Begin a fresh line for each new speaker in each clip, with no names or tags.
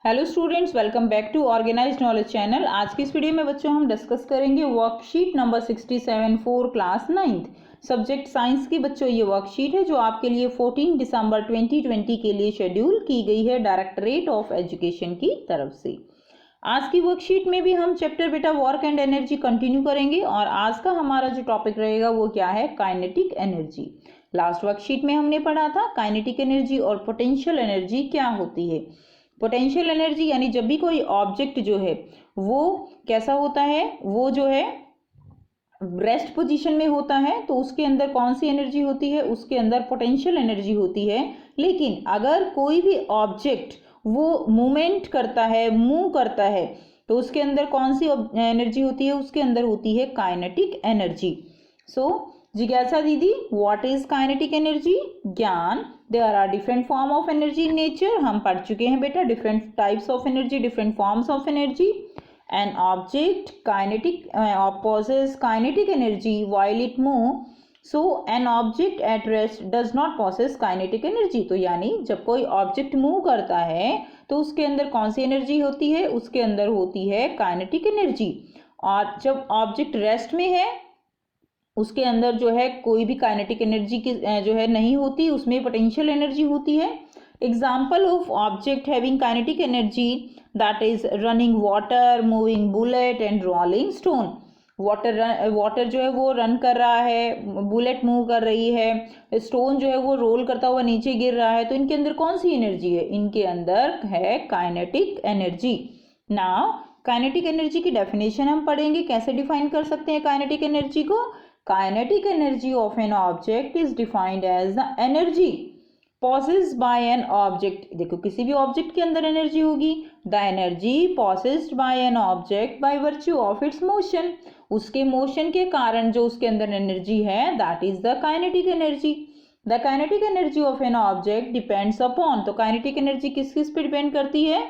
Hello students, welcome back to organized knowledge channel. आज की इस वीडियो में बच्चों हम डिस्कस करेंगे worksheet number 67 for class 9th subject science की। बच्चों ये वर्कशीट है जो आपके लिए 14 दिसंबर 2020 के लिए शेड्यूल की गई है डायरेक्टरेट ऑफ एजुकेशन की तरफ से। आज की वर्कशीट में भी हम चैप्टर बेटा वर्क एंड एनर्जी कंटिन्यू करेंगे और आज का हमारा जो टॉपिक रहेगा वो क्या है, काइनेटिक एनर्जी। लास्ट वर्कशीट में हमने पढ़ा था काइनेटिक एनर्जी और पोटेंशियल एनर्जी क्या होती है। पोटेंशियल एनर्जी यानी जब भी कोई ऑब्जेक्ट जो है वो कैसा होता है, वो जो है रेस्ट पोजीशन में होता है तो उसके अंदर कौन सी एनर्जी होती है, उसके अंदर पोटेंशियल एनर्जी होती है। लेकिन अगर कोई भी ऑब्जेक्ट वो मूवमेंट करता है, मूव करता है, तो उसके अंदर कौन सी एनर्जी होती है, उसके अंदर होती है काइनेटिक एनर्जी। सो जिज्ञासा दीदी, what is kinetic energy? Gyan, there are different form of energy in nature. हम पढ़ चुके हैं बेटा different types of energy, different forms of energy. An object kinetic possesses kinetic energy while it move, so an object at rest does not possess kinetic energy। तो यानी जब कोई object move करता है तो उसके अंदर कौन सी एनर्जी होती है, उसके अंदर होती है काइनेटिक एनर्जी। और जब ऑब्जेक्ट रेस्ट में है उसके अंदर जो है कोई भी काइनेटिक एनर्जी की जो है नहीं होती, उसमें पोटेंशियल एनर्जी होती है। Example of object having kinetic energy that is running water, moving bullet and rolling stone. Water जो है वो रन कर रहा है, बुलेट मूव कर रही है, स्टोन जो है वो रोल करता हुआ नीचे गिर रहा है। तो इनके अंदर कौन सी एनर्जी है? इनके अंदर है kinetic energy. Now kinetic energy की डेफिनेशन हम पढ़ेंगे, कैसे डिफाइन कर सकते हैं काइनेटिक एनर्जी को। Kinetic energy of an object is defined as the energy possessed by an object। देखो किसी भी ऑब्जेक्ट के अंदर एनर्जी होगी, the energy possessed by an object by virtue of its motion। उसके मोशन के कारण जो उसके अंदर एनर्जी है that is the kinetic energy। The kinetic energy of an object depends upon, तो काइनेटिक एनर्जी किस किस पे डिपेंड करती है?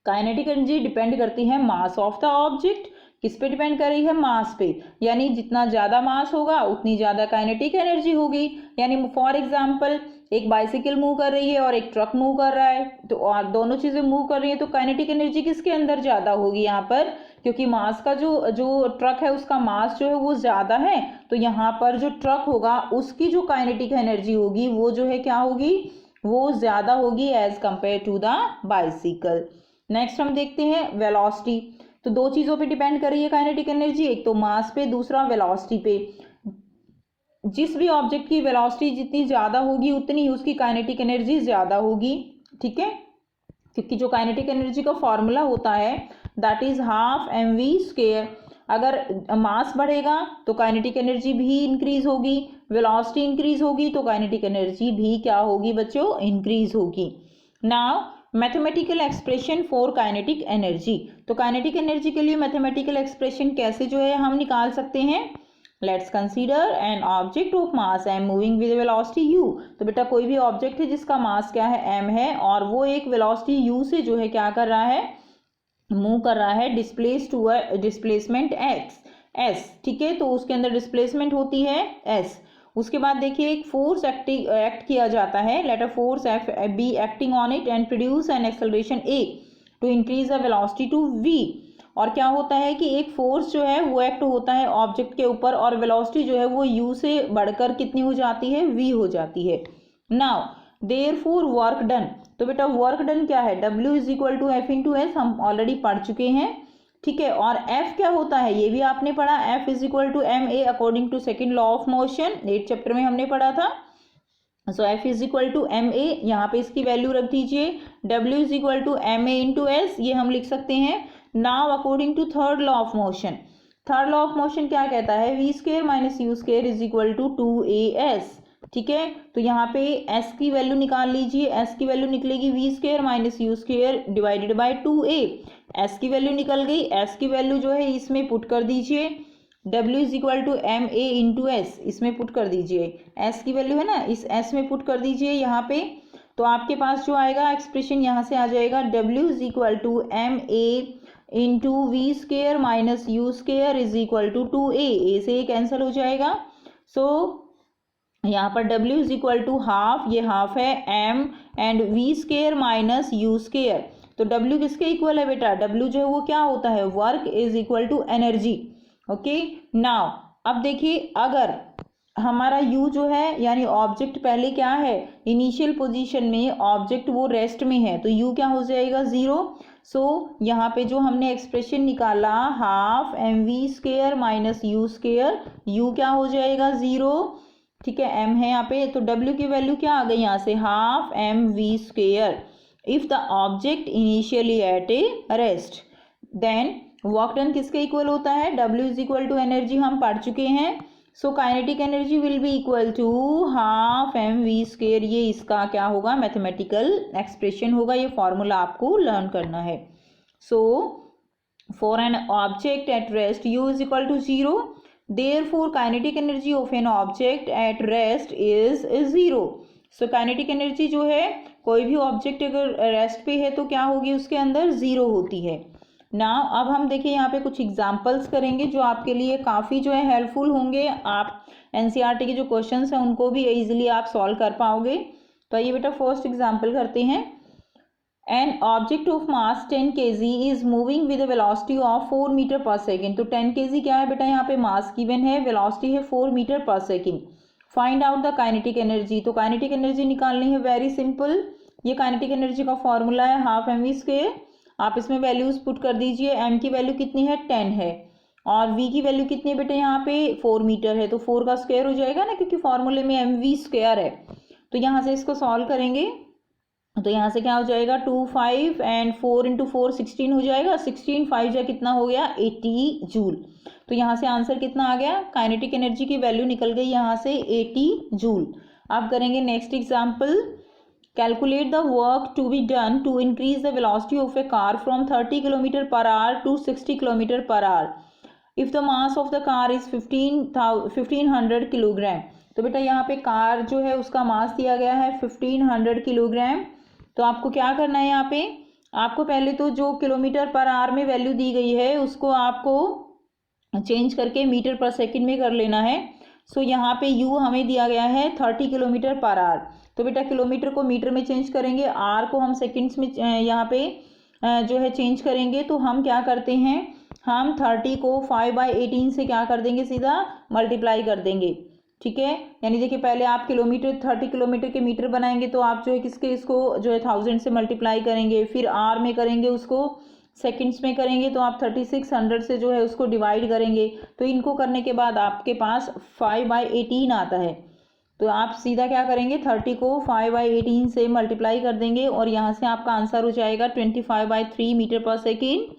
काइनेटिक एनर्जी डिपेंड करती है मास ऑफ द ऑब्जेक्ट। किस पे डिपेंड कर रही है? मास पे। यानी जितना ज्यादा मास होगा उतनी ज्यादा काइनेटिक एनर्जी होगी। यानी फॉर एग्जांपल एक बाइसिकल मूव कर रही है और एक ट्रक मूव कर रहा है, तो और दोनों चीजें मूव कर रही है तो काइनेटिक एनर्जी किसके अंदर ज्यादा होगी यहाँ पर? क्योंकि मास का जो ट्रक है उसका मास जो है वो ज्यादा है, तो यहाँ पर जो ट्रक होगा उसकी जो काइनेटिक एनर्जी होगी वो जो है क्या होगी, वो ज्यादा होगी as compare to the bicycle. Next हम देखते हैं वेलोसिटी। तो दो चीजों पे डिपेंड कर रही है काइनेटिक एनर्जी, एक तो मास पे, दूसरा वेलोसिटी पे। जिस भी ऑब्जेक्ट की वेलोसिटी जितनी ज्यादा होगी उतनी ही उसकी काइनेटिक एनर्जी ज्यादा होगी, ठीक है। क्योंकि जो काइनेटिक एनर्जी का फॉर्मूला होता है दैट इज हाफ mv²। अगर मास बढ़ेगा तो काइनेटिक एनर्जी भी इंक्रीज होगी, वेलोसिटी इंक्रीज होगी तो काइनेटिक एनर्जी भी क्या होगी बच्चों? इंक्रीज होगी। Now mathematical expression for kinetic energy. तो काइनेटिक एनर्जी के लिए मैथमेटिकल एक्सप्रेशन कैसे जो है हम निकाल सकते हैं? Let's consider N object of mass m moving with velocity u। तो बेटा कोई भी ऑब्जेक्ट है जिसका मास क्या है, m है, और वो एक वेलोसिटी u से जो है क्या कर रहा है, मूव कर रहा है, डिस्प्लेस टू डिस्प्लेसमेंट s, ठीक है। तो उसके अंदर डिस्प्लेसमेंट होती है s। उसके बाद देखिए एक फोर्स एक्ट किया जाता है, let a force F be acting on it and produce an acceleration a to increase the velocity to v। और क्या होता है कि एक फोर्स जो है वो एक्ट होता है ऑब्जेक्ट के ऊपर और वेलोसिटी जो है वो u से बढ़कर कितनी हो जाती है, v हो जाती है। Now therefore work done. तो बेटा वर्क डन क्या है? W is equal to F into S, हम ऑलरेडी पढ़ चुके हैं, ठीक है। और F क्या होता है ये भी आपने पढ़ा, F is equal to M A according to second law of motion, 8th chapter में हमने पढ़ा था। सो F is equal to M A, यहाँ पे इसकी वैल्यू रख दीजिए। W is equal to M A into S, ये हम लिख सकते हैं। Now according to third law of motion, third law of motion क्या कहता है? v² minus u² is equal to 2as, ठीक है। तो यहाँ पे s की वैल्यू निकाल लीजिए, s की वैल्यू निकलेगी v² minus u² divided by 2a। s की वैल्यू निकल गई, s की वैल्यू जो है इसमें पुट कर दीजिए, w is equal to M A into S, इसमें पुट कर दीजिए, s की वैल्यू है ना, इस s में पुट कर दीजिए यहाँ पे। तो आपके पास जो आएगा एक्सप्रेशन यहाँ से आ जाएगा w is equal to M A into v² minus u² is equal to 2a, a से कैंसिल हो जाएगा। सो यहाँ पर W is equal to half, ये हाफ है m and v² minus u², तो W किसके इक्वल है बेटा, W जो है वो क्या होता है, work is equal to energy. Okay, now अब देखिए अगर हमारा U जो है यानी ऑब्जेक्ट पहले क्या है, इनिशियल पोजीशन में ऑब्जेक्ट वो रेस्ट में है, तो U क्या हो जाएगा, 0। सो यहाँ पे जो हमने एक्सप्रेशन निकाला half mv² minus U², U क्या हो जाएगा, 0। ठीक है, m है यहाँ पे, तो W की वैल्यू क्या आ गई यहाँ से, half mv² if the object initially at a rest. Then work done किसके इक्वल होता है, W is equal to energy, हम पढ़ चुके हैं। So kinetic energy will be equal to half mv², ये इसका क्या होगा, मैथमेटिकल एक्सप्रेशन होगा, ये फॉर्मूला आपको लर्न करना है। So for an object at rest U is equal to 0, therefore kinetic energy of an object at rest is 0। So kinetic energy जो है कोई भी ऑब्जेक्ट अगर रेस्ट पे है तो क्या होगी, उसके अंदर 0 होती है ना। अब हम देखिए यहाँ पे कुछ एग्जांपल्स करेंगे जो आपके लिए काफ़ी जो है हेल्पफुल होंगे, आप एनसीईआरटी के जो क्वेश्चंस हैं उनको भी इजीली आप सॉल्व कर पाओगे। तो ये बेटा फर्स्ट एग्जांपल करते हैं। An object of mass 10 kg is moving with velocity of 4 metre per second. तो 10 kg क्या है बेटा, यहाँ पे मास गिवन है, वेलोसिटी है 4 metre per second. Find out the kinetic energy, तो काइनेटिक एनर्जी निकालनी है, वेरी सिंपल। ये काइनेटिक एनर्जी का फॉर्मूला है हाफ mv²। आप इसमें वैल्यूज पुट कर दीजिए, m की वैल्यू कितनी है, 10 है, और v की वैल्यू कितनी है बेटा, यहाँ पे 4 मीटर है, तो 4 का स्क्वायर हो जाएगा ना, क्योंकि फॉर्मूले में mv² है। तो यहाँ से इसको सॉल्व करेंगे तो यहाँ से क्या हो जाएगा, 2 5 एंड 4 इंटू 4 16 हो जाएगा, 16 5 जो कितना हो गया, 80 जूल। तो यहाँ से आंसर कितना आ गया, काइनेटिक एनर्जी की वैल्यू निकल गई यहाँ से 80 जूल। अब करेंगे next example. Calculate the work to be done to increase the velocity of a car from 30 km per hour to 60 km per hour if the mass of the car is 1500 kilogram. तो बेटा यहाँ पे car जो है उसका मास दिया गया है 1500 किलोग्राम। तो आपको क्या करना है, यहाँ पे आपको पहले तो जो किलोमीटर पर आवर में वैल्यू दी गई है उसको आपको चेंज करके मीटर पर सेकंड में कर लेना है। सो यहाँ पे U हमें दिया गया है 30 किलोमीटर पर आवर। तो बेटा किलोमीटर को मीटर में चेंज करेंगे, आर को हम सेकंड्स में यहाँ पे जो है चेंज करेंगे। तो हम क्या करते हैं, हम 30 को 5/18 से क्या कर देंगे, सीधा मल्टीप्लाई कर देंगे। ठीक है, यानी देखिए पहले आप किलोमीटर 30 किलोमीटर के मीटर बनाएंगे तो आप जो है किसके इसको जो है 1000 से मल्टीप्लाई करेंगे, फिर आर में करेंगे, उसको सेकंड्स में करेंगे तो आप 3600 से जो है उसको डिवाइड करेंगे। तो इनको करने के बाद आपके पास 5/18 आता है। तो आप सीधा क्या करेंगे, 30 को 5/18 से मल्टीप्लाई कर देंगे और यहाँ से आपका आंसर हो जाएगा 25/3 मीटर पर सेकेंड।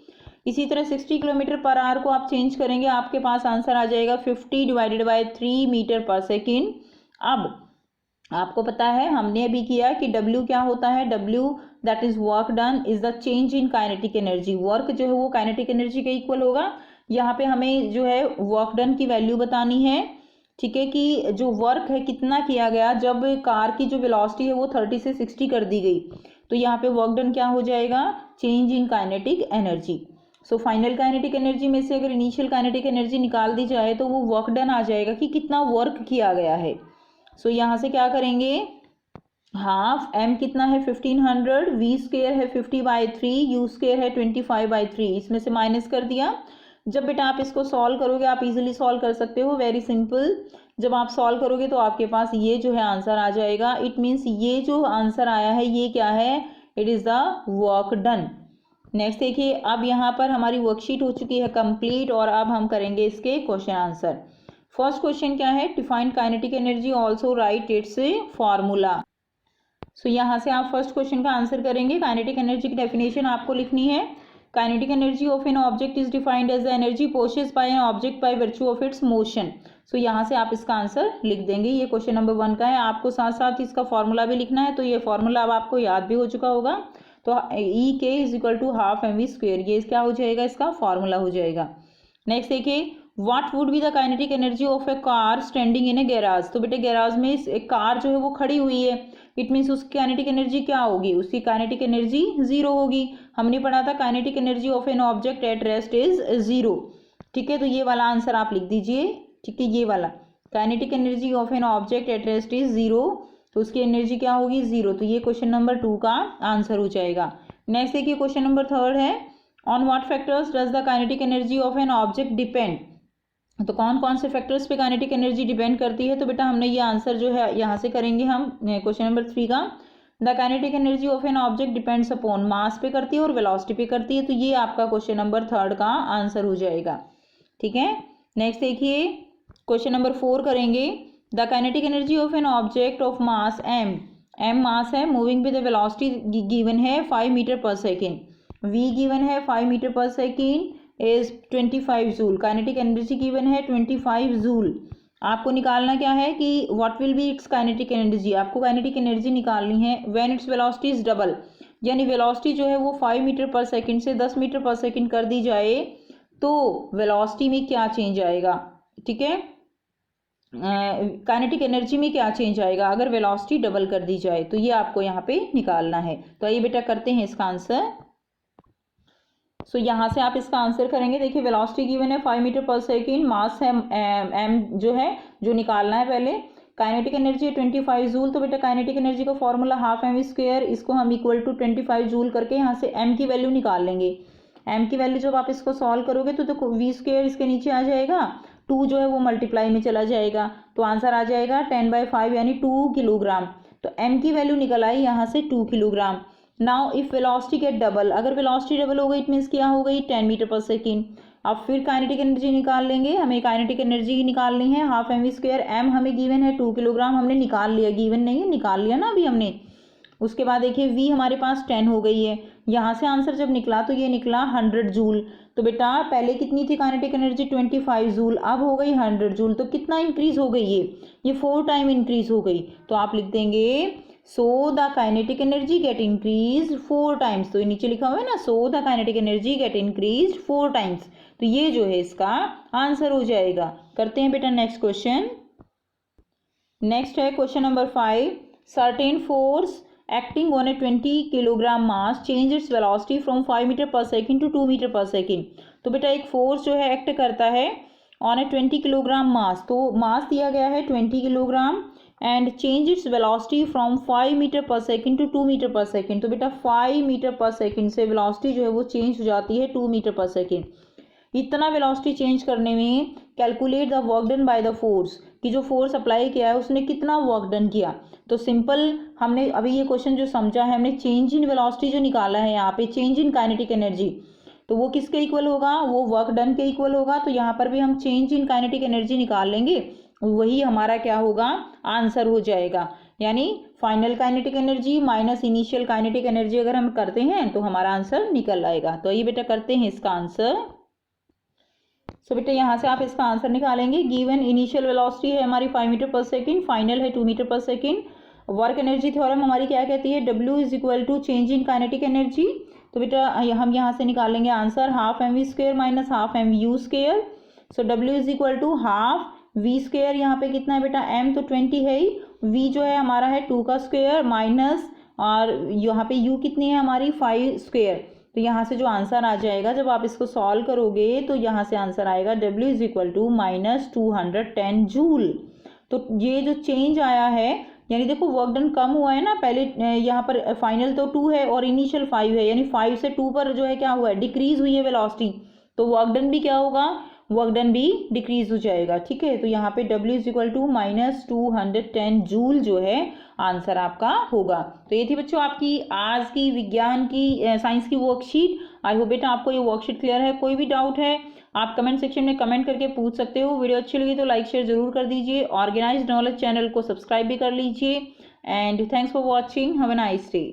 इसी तरह 60 किलोमीटर पर आवर को आप चेंज करेंगे, आपके पास आंसर आ जाएगा 50/3 मीटर पर सेकेंड। अब आपको पता है हमने अभी किया कि W क्या होता है, W that is work done is the change in kinetic energy. Work जो है वो काइनेटिक एनर्जी के इक्वल होगा। यहाँ पे हमें जो है वर्क डन की वैल्यू बतानी है। ठीक है, कि जो वर्क है कितना किया गया जब कार की जो वेलोसिटी है वो 30 से 60 कर दी गई। तो यहाँ पे वर्क डन क्या हो जाएगा, change in kinetic energy. So final kinetic energy में से अगर इनिशियल काइनेटिक एनर्जी निकाल दी जाए तो वो वर्क डन आ जाएगा कि कितना वर्क किया गया है। सो यहाँ से क्या करेंगे, हाफ m कितना है 1500, v² है 50/3, u² है 25/3, इसमें से माइनस कर दिया। जब बेटा आप इसको सॉल्व करोगे आप इजीली सॉल्व कर सकते हो, वेरी सिंपल। जब आप सॉल्व करोगे तो आपके पास ये जो है आंसर आ जाएगा। इट मीन्स ये जो आंसर आया है ये क्या है, it is the work done. Next देखिए, अब यहाँ पर हमारी वर्कशीट हो चुकी है कंप्लीट और अब हम करेंगे इसके क्वेश्चन आंसर। फर्स्ट क्वेश्चन क्या है, define kinetic energy, also write its formula. So यहाँ से आप फर्स्ट क्वेश्चन का आंसर करेंगे। काइनेटिक एनर्जी की डेफिनेशन आपको लिखनी है। Kinetic energy of an object is defined as the energy possessed by an object by virtue of its motion. So यहाँ से आप इसका आंसर लिख देंगे। ये क्वेश्चन नंबर 1 का है। आपको साथ साथ इसका फॉर्मूला भी लिखना है। तो ये फॉर्मूला अब आपको याद भी हो चुका होगा। तो E K is equal to half mv², ये क्या हो जाएगा, इसका फॉर्मूला हो जाएगा। नेक्स्ट देखिए, what would be the kinetic energy of A car standing in A garage. तो बेटे गैराज में एक कार जो है वो खड़ी हुई है, इट मीन्स उसकी काइनेटिक एनर्जी क्या होगी, उसकी काइनेटिक एनर्जी 0 होगी। हमने पढ़ा था kinetic energy of an object at rest is 0। ठीक है, तो ये वाला आंसर आप लिख दीजिए। ठीक है, ये वाला kinetic energy of an object at rest is 0, तो उसकी एनर्जी क्या होगी 0। तो ये क्वेश्चन नंबर 2 का आंसर हो जाएगा। नेक्स्ट देखिए क्वेश्चन नंबर 3 है, on what factors does the kinetic energy of an object depend. तो कौन कौन से फैक्टर्स पे काइनेटिक एनर्जी डिपेंड करती है। तो बेटा हमने ये आंसर जो है यहाँ से करेंगे हम क्वेश्चन नंबर 3 का। The kinetic energy of an object depends upon mass पे करती है और वेलोसिटी पे करती है। तो ये आपका क्वेश्चन नंबर 3 का आंसर हो जाएगा। ठीक है, नेक्स्ट देखिए क्वेश्चन नंबर 4 करेंगे। The kinetic energy of an object of mass m mass है, मूविंग विद वेलोसिटी गिवन है 5 metre per second, v given है 5 metre per second is 25 joule, kinetic energy given है 25 जूल। आपको निकालना क्या है कि what will be it's kinetic energy, आपको काइनेटिक एनर्जी निकालनी है when its velocity is double, यानी वेलोसिटी जो है वो 5 मीटर पर सेकेंड से 10 मीटर पर सेकेंड कर दी जाए तो वेलोसिटी में क्या चेंज आएगा। ठीक है, काइनेटिक एनर्जी में क्या चेंज आएगा अगर वेलोसिटी डबल कर दी जाए, तो ये आपको यहाँ पे निकालना है। तो आइए बेटा करते हैं इसका आंसर। सो यहाँ से आप इसका आंसर करेंगे। देखिए वेलोसिटी गिवन है 5 मीटर पर सेकेंड, मास है m जो है जो निकालना है पहले, काइनेटिक एनर्जी है 25 जूल। तो बेटा काइनेटिक एनर्जी का फॉर्मूला हाफ एम स्क्वायर, इसको हम इक्वल टू 25 जूल करके यहाँ से m की वैल्यू निकाल लेंगे। m की वैल्यू जब आप इसको सॉल्व करोगे तो देखो v स्क्वायर इसके नीचे आ जाएगा, 2 जो है वो मल्टीप्लाई में चला जाएगा, तो आंसर आ जाएगा 10/5 यानी 2 किलोग्राम। तो m की वैल्यू निकल आई यहाँ से 2 kilogram. Now if velocity get double, अगर वेलोसिटी डबल हो गई इट मीन्स क्या हो गई 10 मीटर पर सेकेंड। अब फिर काइनेटिक एनर्जी निकाल लेंगे, हमें काइनेटिक एनर्जी निकालनी है हाफ एम स्क्वायर, एम हमें गिवन है 2 किलोग्राम, हमने निकाल लिया, गिवन नहीं है निकाल लिया ना अभी हमने। उसके बाद देखिए v हमारे पास 10 हो गई है, यहाँ से आंसर जब निकला तो ये निकला 100 जूल। तो बेटा पहले कितनी थी काइनेटिक एनर्जी 25 जूल, अब हो गई 100 जूल, तो कितना इंक्रीज हो गई ये 4 टाइम इंक्रीज हो गई। तो आप लिख देंगे so the kinetic energy get increase 4 times, तो ये नीचे लिखा हुआ है ना so the kinetic energy get increase 4 times, तो ये जो है इसका आंसर हो जाएगा। करते हैं बेटा नेक्स्ट क्वेश्चन। नेक्स्ट है question number 5, certain force acting on a 20 kilogram mass change its velocity from 5 metre per second to 2 metre per second. तो बेटा एक फोर्स जो है एक्ट करता है ऑन ए 20 किलोग्राम मास, तो मास दिया गया है 20 kilogram and change its velocity from 5 metre per second to 2 metre per second. तो बेटा 5 मीटर पर सेकेंड से वेलोसिटी जो है वो चेंज हो जाती है 2 मीटर पर सेकेंड। इतना वेलोसिटी चेंज करने में calculate the work done by the force, कि जो फोर्स अप्लाई किया है उसने कितना वर्क डन किया। तो सिंपल हमने अभी ये क्वेश्चन जो समझा है, हमने चेंज इन वेलोसिटी जो निकाला है यहाँ पे चेंज इन काइनेटिक एनर्जी, तो वो किसके इक्वल होगा, वो वर्क डन के इक्वल होगा। तो यहाँ पर भी हम चेंज इन काइनेटिक एनर्जी निकाल लेंगे, वही हमारा क्या होगा आंसर हो जाएगा। यानी final kinetic energy minus initial kinetic energy अगर हम करते हैं तो हमारा आंसर निकल आएगा। तो ये बेटा करते हैं इसका आंसर। सो बेटा यहाँ से आप इसका आंसर निकालेंगे। गिवन इनिशियल वेलोसिटी है हमारी 5 मीटर पर सेकेंड, फाइनल है 2 metre per second. Work energy theorem हमारी क्या कहती है, W is equal to change in kinetic energy. तो बेटा हम यहाँ से निकालेंगे answer half M V square minus half M U square. So W is equal to half v square, यहाँ पे कितना है बेटा m तो 20 है ही, v जो है हमारा है 2 का स्क्वेयर माइनस और यहाँ पे u कितनी है हमारी 5 स्क्वेयर। तो यहाँ से जो आंसर आ जाएगा जब आप इसको सॉल्व करोगे तो यहाँ से आंसर आएगा W is equal to minus 210 joule. तो ये जो चेंज आया है यानी देखो वर्क डन कम हुआ है ना, पहले यहाँ पर फाइनल तो 2 है और इनिशियल 5 है, यानी 5 से 2 पर जो है क्या हुआ है डिक्रीज हुई है वेलोसिटी, तो वर्क डन भी क्या होगा, वर्क डन भी डिक्रीज हो जाएगा। ठीक है, तो यहाँ पे W is equal to minus 210 joule जो है आंसर आपका होगा। तो ये थी बच्चों आपकी आज की विज्ञान की साइंस की वर्कशीट। आई होप बेटा आपको ये वर्कशीट क्लियर है। कोई भी डाउट है आप कमेंट सेक्शन में कमेंट करके पूछ सकते हो। वीडियो अच्छी लगी तो लाइक शेयर जरूर कर दीजिए। ऑर्गेनाइज्ड नॉलेज चैनल को सब्सक्राइब भी कर लीजिए and thanks for watching. Have a nice day.